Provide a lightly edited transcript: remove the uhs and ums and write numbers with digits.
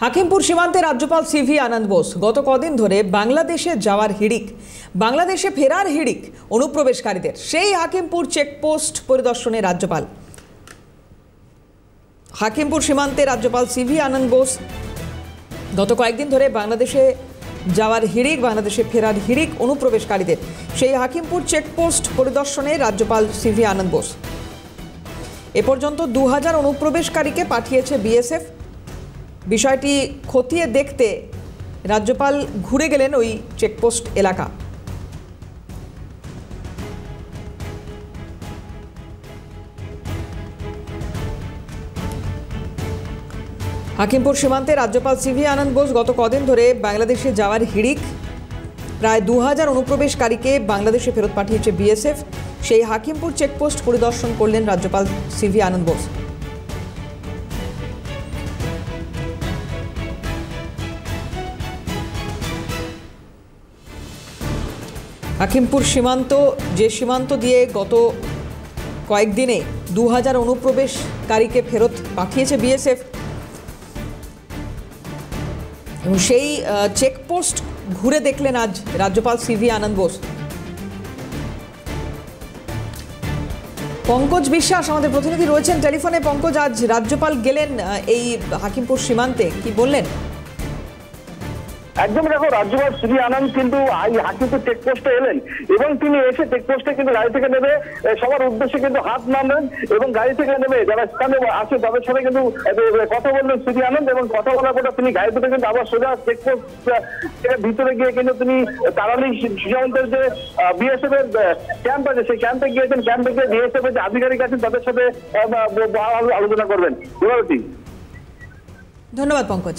হাকিমপুর সীমান্তে রাজ্যপাল সিভি আনন্দ বোস গত কদিন ধরে বাংলাদেশে যাওয়ার হিড়িক, বাংলাদেশে ফেরার হিড়িক অনুপ্রবেশকারীদের। সেই হাকিমপুর চেকপোস্ট পরিদর্শনে রাজ্যপাল। হাকিমপুর সীমান্তে রাজ্যপাল সিভি আনন্দ বোস গত কয়েকদিন ধরে বাংলাদেশে যাওয়ার হিড়িক, বাংলাদেশে ফেরার হিড়িক অনুপ্রবেশকারীদের। সেই হাকিমপুর চেকপোস্ট পরিদর্শনে রাজ্যপাল সিভি আনন্দ বোস। এ পর্যন্ত 2000 অনুপ্রবেশকারীকে পাঠিয়েছে বিএসএফ। বিষয়টি খতিয়ে দেখতে রাজ্যপাল ঘুরে গেলেন ওই চেকপোস্ট এলাকা। হাকিমপুর সীমান্তে রাজ্যপাল সিভি আনন্দ বোস গত কদিন ধরে বাংলাদেশে যাওয়ার হিড়িক, প্রায় 2000 অনুপ্রবেশকারীকে বাংলাদেশে ফেরত পাঠিয়েছে বিএসএফ। সেই হাকিমপুর চেকপোস্ট পরিদর্শন করলেন রাজ্যপাল সিভি আনন্দ বোস। হাকিমপুর সীমান্ত, যে সীমান্ত দিয়ে গত কয়েকদিনে 2000 অনুপ্রবেশকারীকে ফেরত পাঠিয়েছে বিএসএফ, এবং সেই চেকপোস্ট ঘুরে দেখলেন আজ রাজ্যপাল সিভি আনন্দ বোস। পঙ্কজ বিশ্বাস আমাদের প্রতিনিধি রয়েছেন টেলিফোনে। পঙ্কজ, আজ রাজ্যপাল গেলেন এই হাকিমপুর সীমান্তে, কি বললেন? একদম দেখো, রাজ্যপাল সিভি আনন্দ কিন্তু হাকিমপুর চেকপোস্টে এলেন এবং তিনি এসে চেকপোস্টে কিন্তু গাড়ি থেকে নেমে সবার উদ্দেশ্যে কিন্তু হাত নামলেন এবং গাড়ি থেকে নেমে যারা স্থানে আছে তাদের সাথে কিন্তু কথা বললেন সিভি আনন্দ। এবং কথা বলার পর তিনি গাড়ি থেকে কিন্তু আবার সোজা চেকপোস্ট ভিতরে গিয়ে কিন্তু তিনি তারালি সীমান্তের যে বিএসএফ এর ক্যাম্প আছে সেই ক্যাম্পে গিয়েছেন। ক্যাম্পে গিয়ে বিএসএফ এর যে আধিকারিক আছেন তাদের সাথে আলোচনা করবেন। ধন্যবাদ পঙ্কজ।